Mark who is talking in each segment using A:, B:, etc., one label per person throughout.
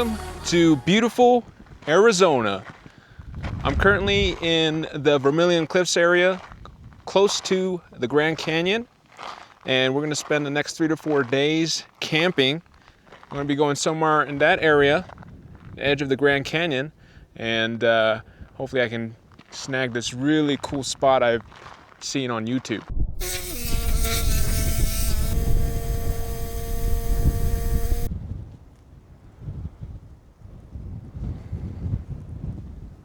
A: Welcome to beautiful Arizona. I'm currently in the Vermillion Cliffs area, close to the Grand Canyon, and we're going to spend the next 3 to 4 days camping. I'm going to be going somewhere in that area, the edge of the Grand Canyon, and hopefully I can snag this really cool spot I've seen on YouTube.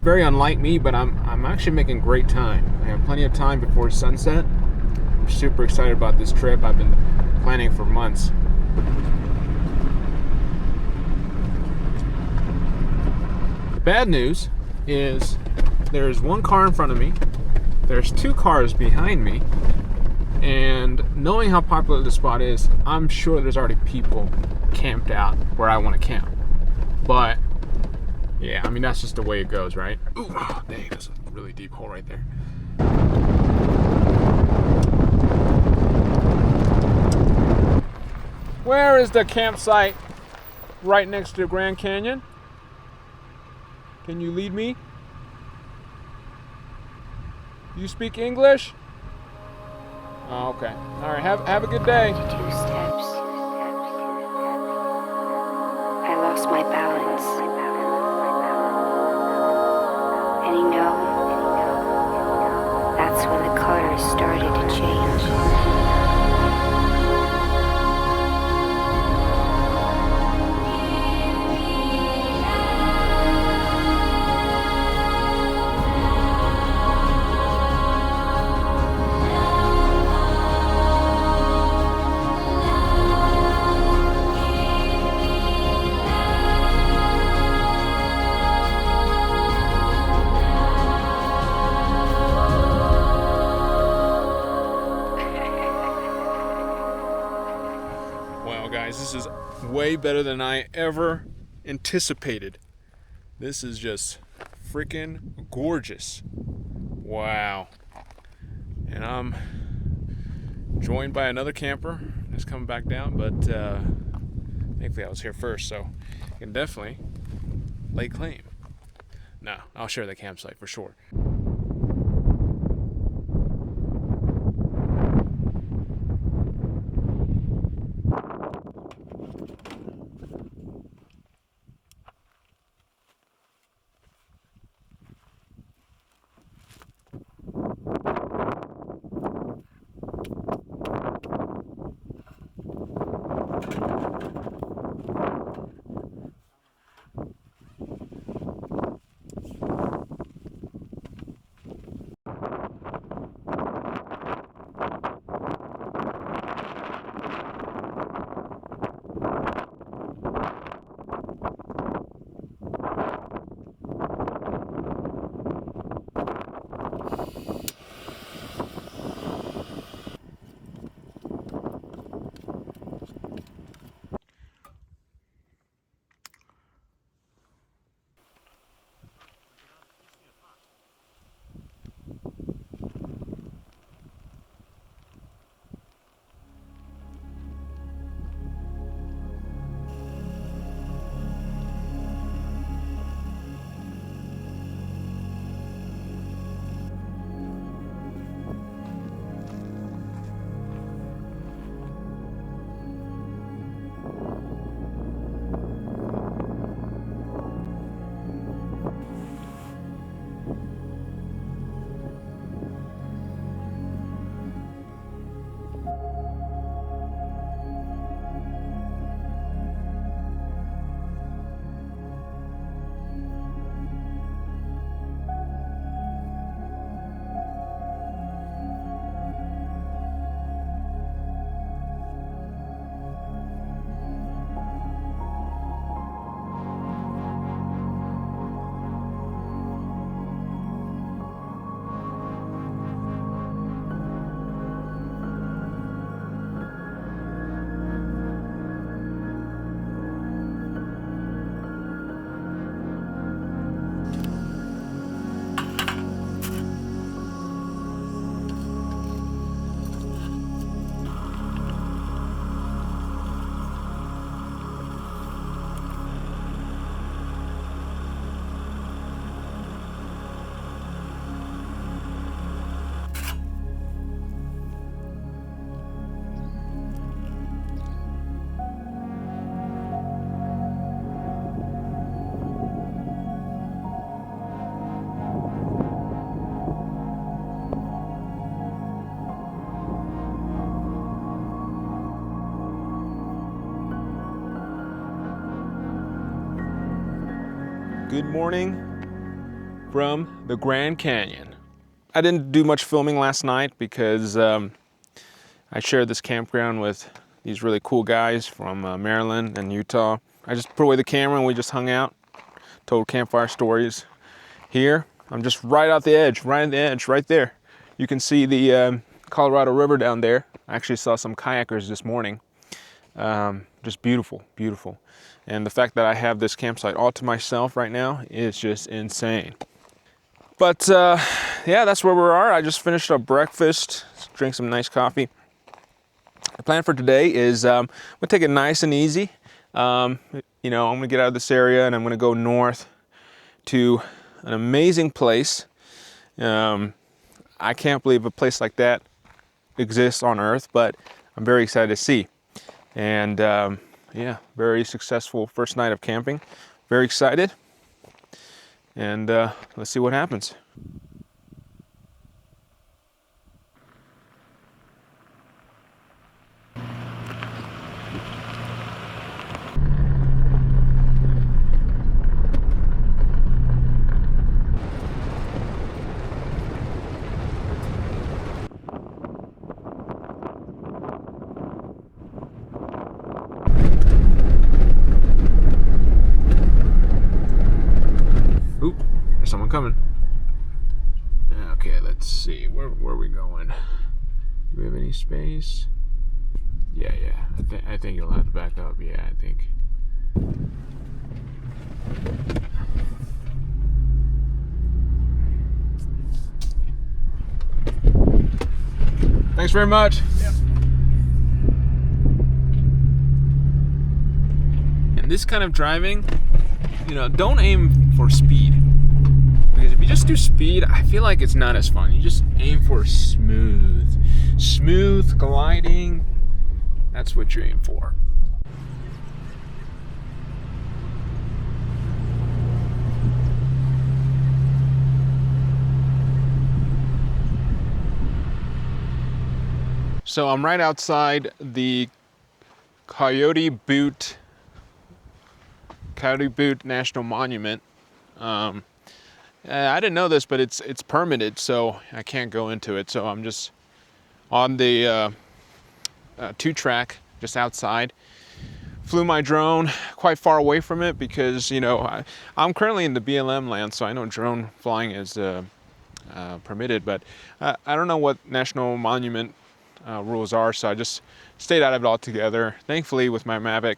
A: Very unlike me, but I'm actually making great time. I have plenty of time before sunset. I'm super excited about this trip. I've been planning for months. The bad news is there's one car in front of me, there's 2 cars behind me, and knowing how popular this spot is, I'm sure there's already people camped out where I want to camp. But yeah, I mean, that's just the way it goes, right? Ooh, oh, dang, that's a really deep hole right there. Where is the campsite right next to the Grand Canyon? Can you lead me? You speak English? Oh, okay. All right, have a good day.
B: 2 steps. I lost my balance. And you know, that's when the colors started to change.
A: This is way better than I ever anticipated. This is just freaking gorgeous. Wow. And I'm joined by another camper that's coming back down, but thankfully I was here first, so I can definitely lay claim. No, I'll share the campsite for sure. Good morning from the Grand Canyon. I didn't do much filming last night because I shared this campground with these really cool guys from Maryland and Utah. I just put away the camera and we just hung out, told campfire stories. Here, I'm just right at the edge, right there. You can see the Colorado River down there. I actually saw some kayakers this morning. Just beautiful, beautiful. And the fact that I have this campsite all to myself right now is just insane. But yeah, that's where we are. I just finished up breakfast, drank some nice coffee. The plan for today is I'm gonna take it nice and easy. I'm gonna get out of this area and I'm gonna go north to an amazing place. I can't believe a place like that exists on Earth, but I'm very excited to see. And yeah, very successful first night of camping. Very excited. And let's see what happens. Oop, there's someone coming. Okay, let's see. Where are we going? Do we have any space? Yeah. I think you'll have to back up. Yeah, I think. Thanks very much. Yep. And this kind of driving, don't aim for speed. Because if you just do speed, I feel like it's not as fun. You just aim for smooth gliding. That's what you aim for. So I'm right outside the Coyote Butte National Monument. I didn't know this, but it's permitted, so I can't go into it. So I'm just on the 2-track, just outside. Flew my drone quite far away from it because I'm currently in the BLM land, so I know drone flying is permitted, but I don't know what national monument rules are, so I just stayed out of it altogether. Thankfully, with my Mavic,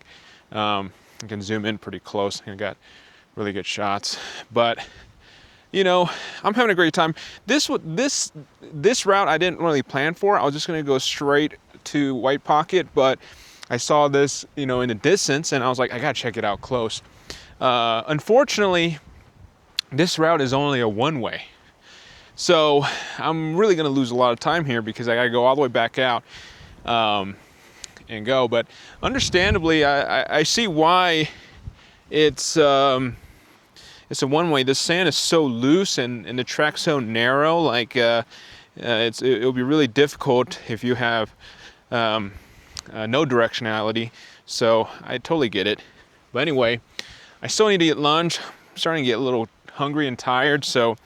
A: I can zoom in pretty close and got really good shots. But I'm having a great time. This route I didn't really plan for. I was just gonna go straight to White Pocket, but I saw this, in the distance, and I was like, I gotta check it out close. Unfortunately, this route is only a one-way, so I'm really gonna lose a lot of time here because I gotta go all the way back out and go. But understandably, I see why it's a one-way. The sand is so loose and the track's so narrow. Like it'll be really difficult if you have no directionality. So I totally get it. But anyway, I still need to get lunch. I'm starting to get a little hungry and tired. So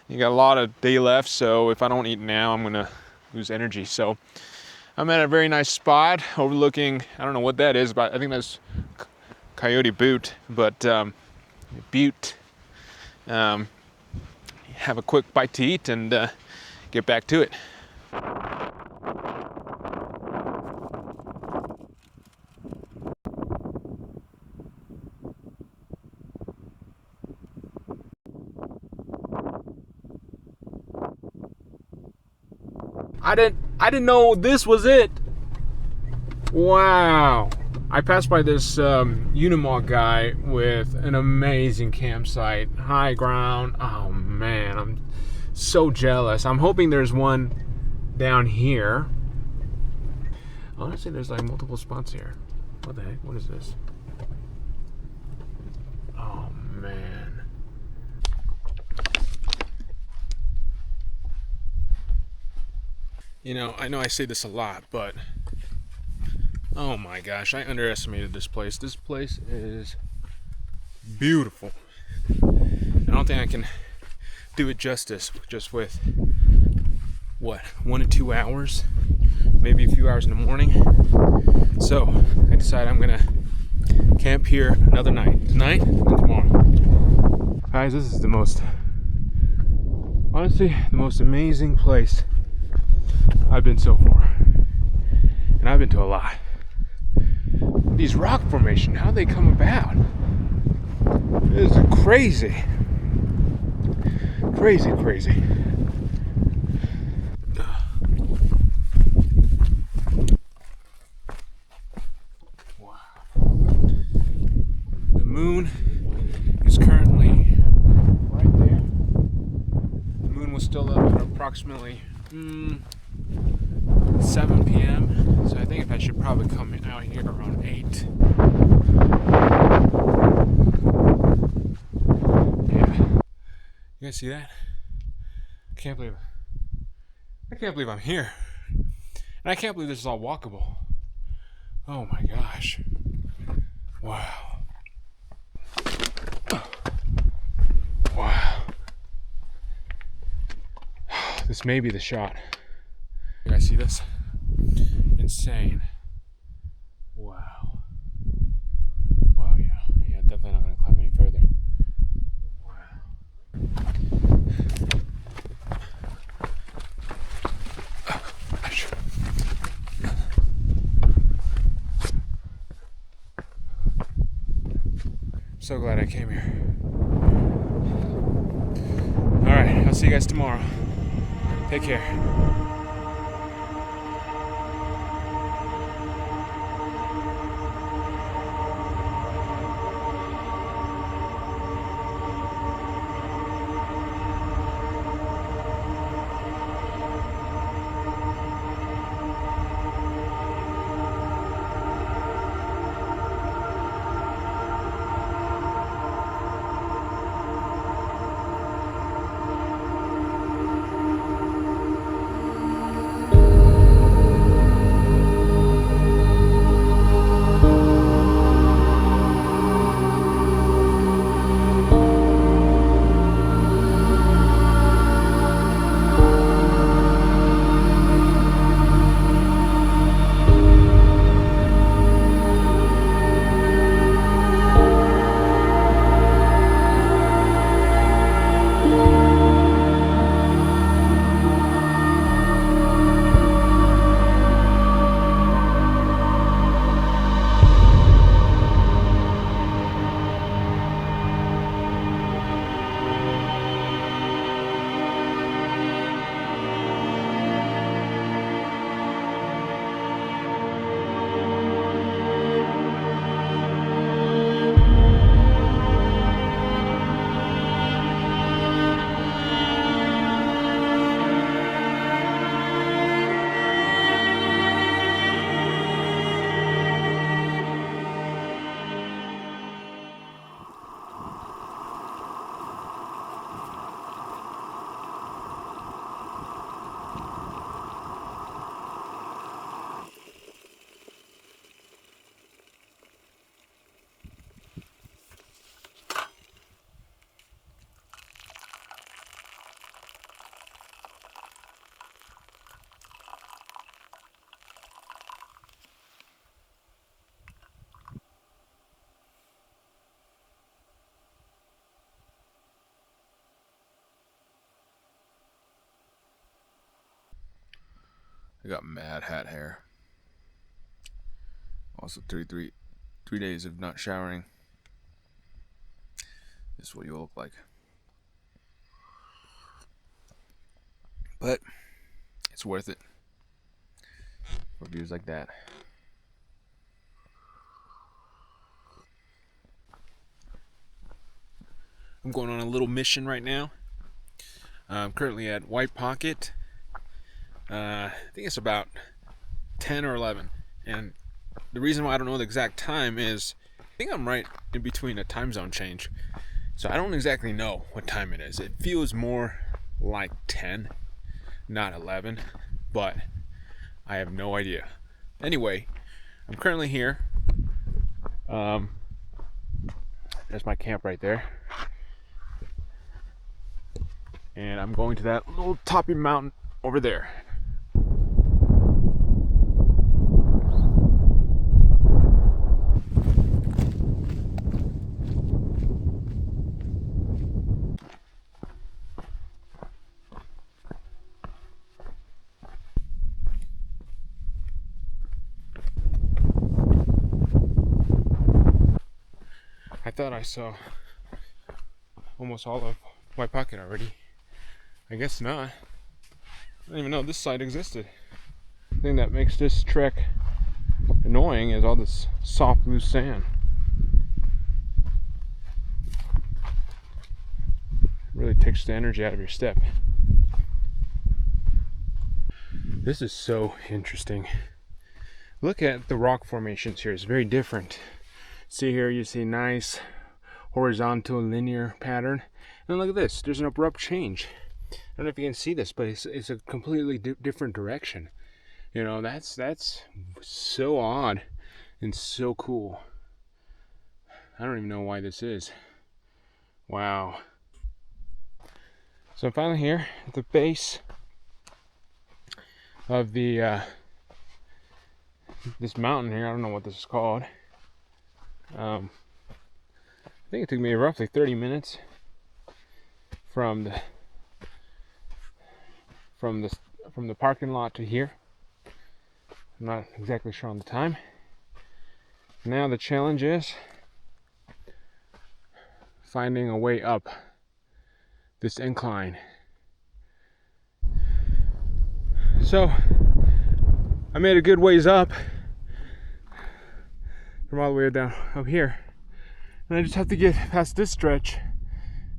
A: you got a lot of day left. So if I don't eat now, I'm gonna lose energy. So I'm at a very nice spot overlooking. I don't know what that is, but I think that's Coyote Butte. But Butte. Have a quick bite to eat and get back to it. I didn't know this was it. Wow. I passed by this Unimog guy with an amazing campsite, high ground. Oh man, I'm so jealous. I'm hoping there's one down here. Honestly, there's like multiple spots here. What the heck? What is this? Oh man. I know I say this a lot, but oh my gosh, I underestimated this place. This place is beautiful. don't think I can do it justice just with, what, 1 to 2 hours, maybe a few hours in the morning. So I decided I'm gonna camp here another night, tonight and tomorrow. Guys, this is honestly, the most amazing place I've been so far. And I've been to a lot. These rock formations, how they come about? This is crazy. Crazy, crazy. Wow. The moon is currently right there. The moon was still up at approximately 7 p.m. So I think I should probably come out here around 8. Yeah. You guys see that? I can't believe I'm here. And I can't believe this is all walkable. Oh my gosh. Wow. Wow. This may be the shot. You guys see this? Insane. Wow. Wow, yeah. Yeah, definitely not gonna climb any further. Wow. I'm so glad I came here. Alright, I'll see you guys tomorrow. Take care. I got mad hat hair. Also, 3 days of not showering. This is what you look like. But it's worth it for views like that. I'm going on a little mission right now. I'm currently at White Pocket. I think it's about 10 or 11. And the reason why I don't know the exact time is I think I'm right in between a time zone change. So I don't exactly know what time it is. It feels more like 10, not 11, but I have no idea. Anyway, I'm currently here. There's my camp right there. And I'm going to that little toppy mountain over there. I thought I saw almost all of White Pocket already. I guess not. I didn't even know this site existed. The thing that makes this trek annoying is all this soft, loose sand. Really takes the energy out of your step. This is so interesting. Look at the rock formations here. It's very different. See here, you see nice horizontal linear pattern. And look at this. There's an abrupt change. I don't know if you can see this, but it's a completely different direction. You know, that's so odd and so cool. I don't even know why this is. Wow. So I'm finally here at the base of the this mountain here. I don't know what this is called. I think it took me roughly 30 minutes from the parking lot to here. I'm not exactly sure on the time. Now the challenge is finding a way up this incline. So I made a good ways up from all the way down up here, and I just have to get past this stretch,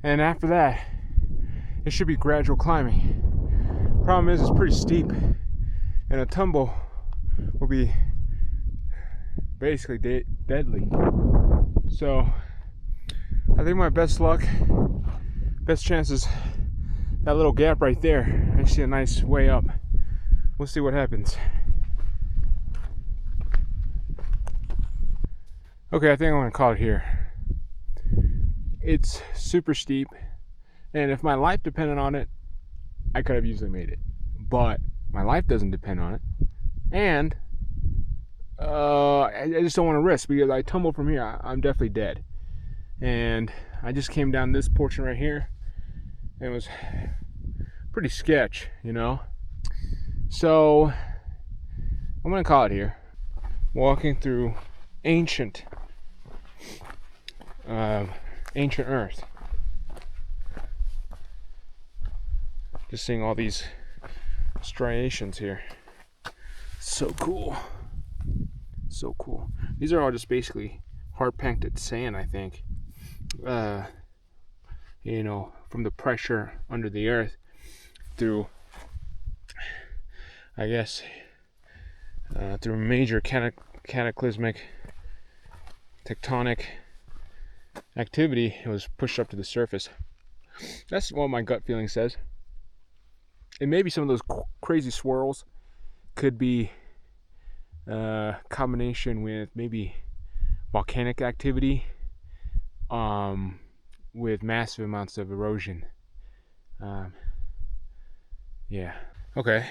A: and after that it should be gradual climbing. Problem is, it's pretty steep, and a tumble will be basically deadly. So I think my best chance is that little gap right there. I see a nice way up. We'll see what happens. Okay, I think I'm gonna call it here. It's super steep, and if my life depended on it, I could have easily made it. But my life doesn't depend on it, and I just don't want to risk, because I tumble from here, I'm definitely dead. And I just came down this portion right here, and it was pretty sketch, you know. So I'm gonna call it here. Walking through ancient earth. Just seeing all these striations here. So cool. So cool. These are all just basically hard packed sand, I think. You know, from the pressure under the earth through, I guess, through major cataclysmic tectonic activity, it was pushed up to the surface. That's what my gut feeling says. And maybe some of those crazy swirls could be a combination with maybe volcanic activity, with massive amounts of erosion. Yeah. Okay.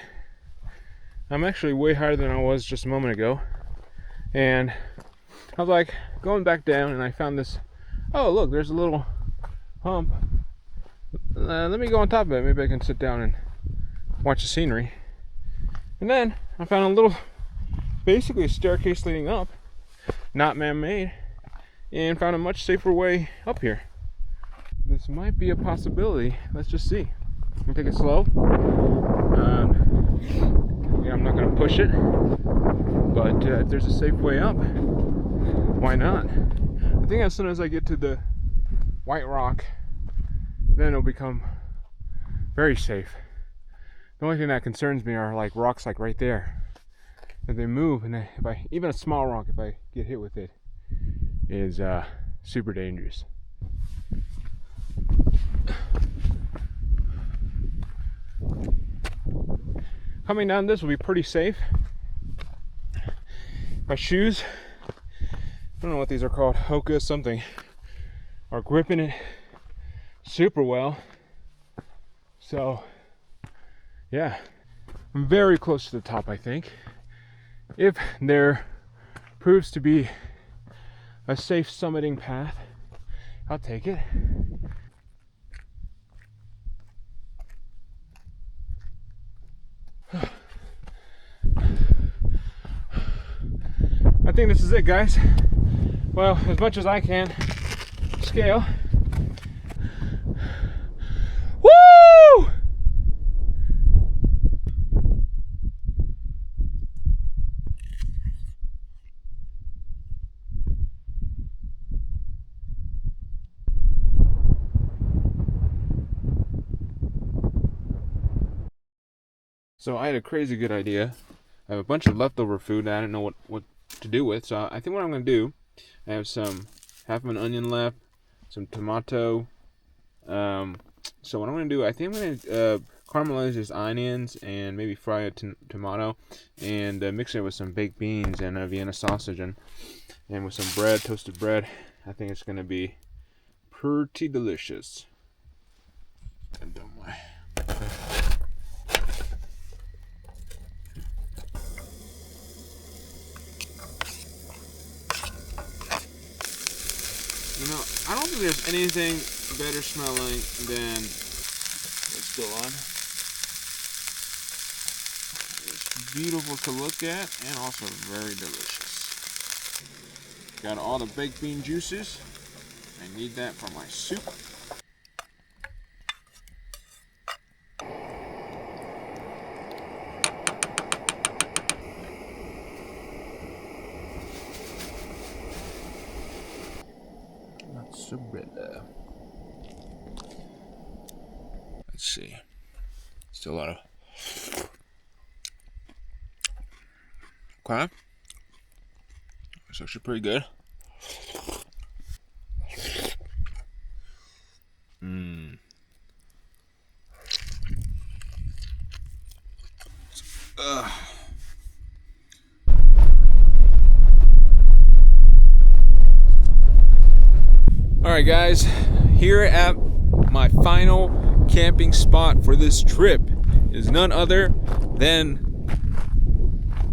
A: I'm actually way higher than I was just a moment ago, and I was like going back down, and I found this. Oh, look, there's a little hump. Let me go on top of it. Maybe I can sit down and watch the scenery. And then I found a little, basically a staircase leading up, not man-made, and found a much safer way up here. This might be a possibility. Let's just see. I'm gonna take it slow. Yeah, I'm not gonna push it, but if there's a safe way up, why not? I think as soon as I get to the white rock, then it'll become very safe. The only thing that concerns me are like rocks like right there. If they move, and even a small rock, if I get hit with it, is super dangerous. Coming down this will be pretty safe. My shoes, I don't know what these are called, Hoka something, are gripping it super well. So, yeah, I'm very close to the top, I think. If there proves to be a safe summiting path, I'll take it. I think this is it, guys. Well, as much as I can scale. Woo! So I had a crazy good idea. I have a bunch of leftover food that I didn't know what to do with. So I think what I'm going to do, I have half of an onion left, some tomato. So what I'm going to do, I think I'm going to caramelize these onions and maybe fry a tomato and mix it with some baked beans and a Vienna sausage and with some bread, toasted bread. I think it's going to be pretty delicious. And don't mind. You know, I don't think there's anything better smelling than it's still on. It's beautiful to look at and also very delicious. Got all the baked bean juices. I need that for my soup. Mozzarella. Let's see. Still a lot of. Okay. It's actually pretty good. Alright guys, here at my final camping spot for this trip is none other than,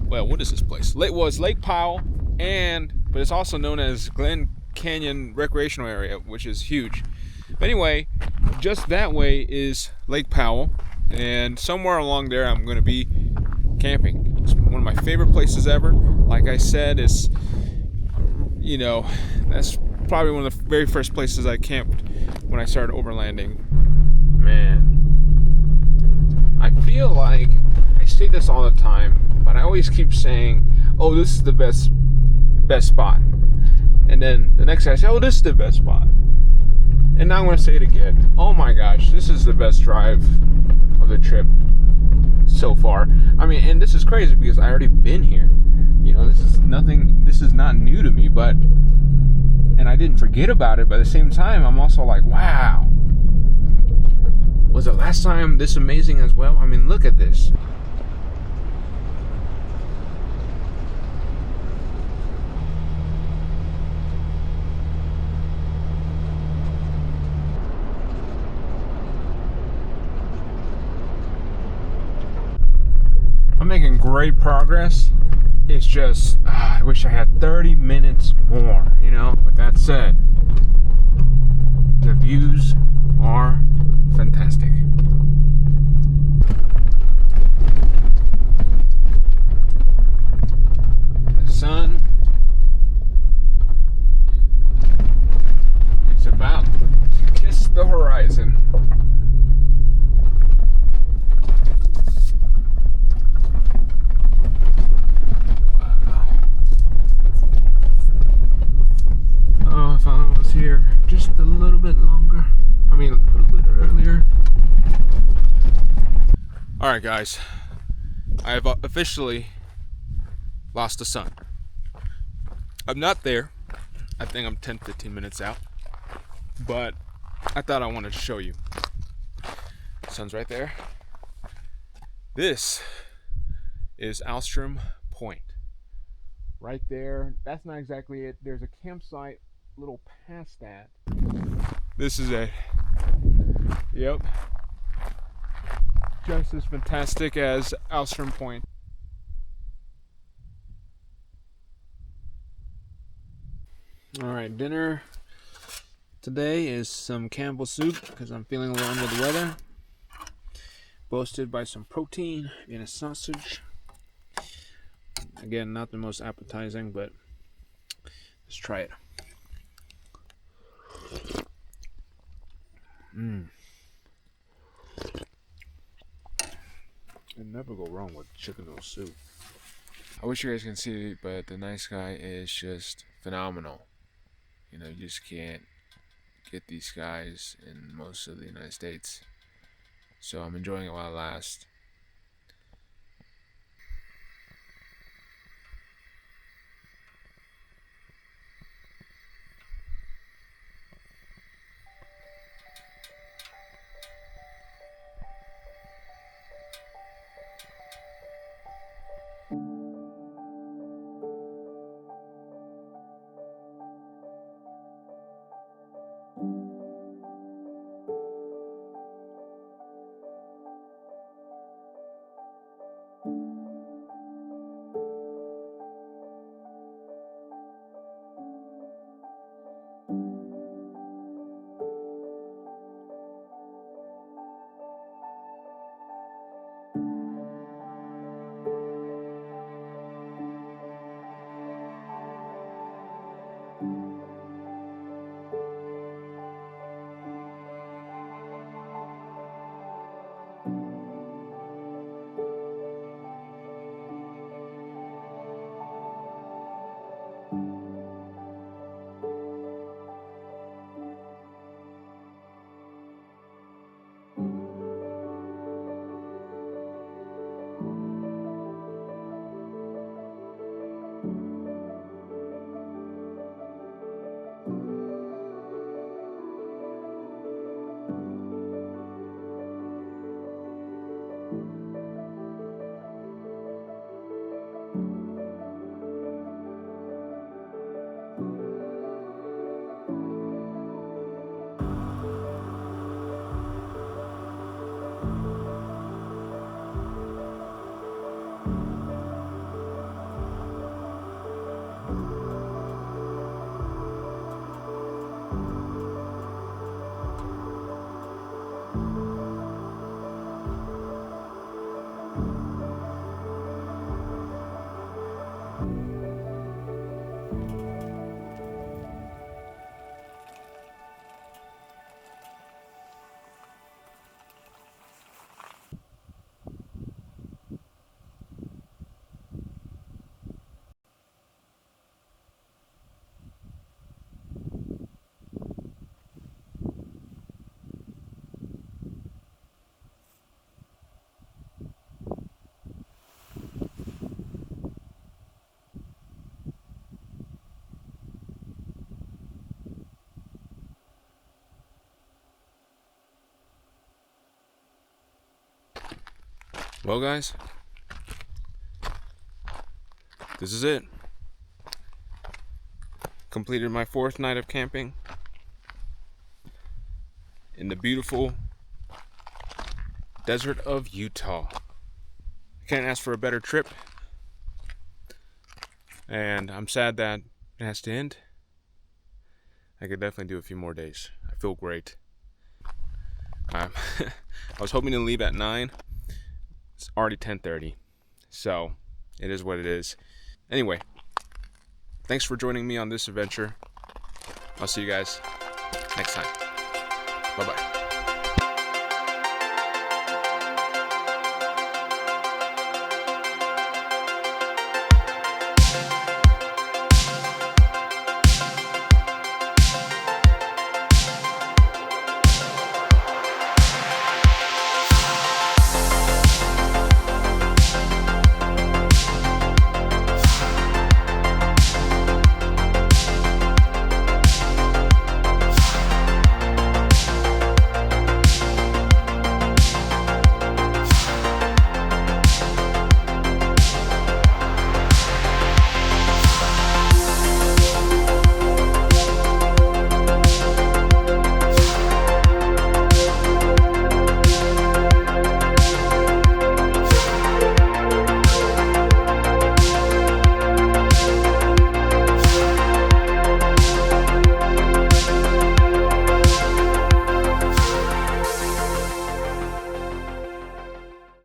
A: well, what is this place? It's Lake Powell, but it's also known as Glen Canyon Recreational Area, which is huge. But anyway, just that way is Lake Powell, and somewhere along there I'm going to be camping. It's one of my favorite places ever. Like I said, it's, you know, that's probably one of the very first places I camped when I started overlanding. Man, I feel like I say this all the time, but I always keep saying, oh, this is the best spot. And then the next day I say, oh, this is the best spot. And now I'm going to say it again. Oh my gosh, this is the best drive of the trip so far. I mean, and this is crazy because I already been here. You know, this is not new to me, and I didn't forget about it, but at the same time, I'm also like, wow. Was it last time this amazing as well? I mean, look at this. I'm making great progress. It's just, I wish I had 30 minutes more, you know? With that said, the views are fantastic. The sun is about to kiss the horizon. Here just a little bit longer. I mean, a little bit earlier. Alright guys, I have officially lost the sun. I'm not there. I think I'm 10-15 minutes out, but I thought I wanted to show you. The sun's right there. This is Alstrom Point right there. That's not exactly it. There's a campsite little past that. This is it. Yep. just as fantastic as Alstrom Point. Alright, dinner today is some Campbell soup because I'm feeling a little under the weather. Boasted by some protein and a sausage. Again, not the most appetizing, but let's try it. You never go wrong with chicken noodle soup.
C: I wish you guys can see it, but the night sky is just phenomenal. You know, you just can't get these skies in most of the United States. So I'm enjoying it while it lasts.
A: Well, guys, this is it. Completed my 4th night of camping in the beautiful desert of Utah. Can't ask for a better trip, and I'm sad that it has to end. I could definitely do a few more days. I feel great. I was hoping to leave at 9. It's already 10:30, so it is what it is. Anyway, thanks for joining me on this adventure. I'll see you guys next time. Bye-bye.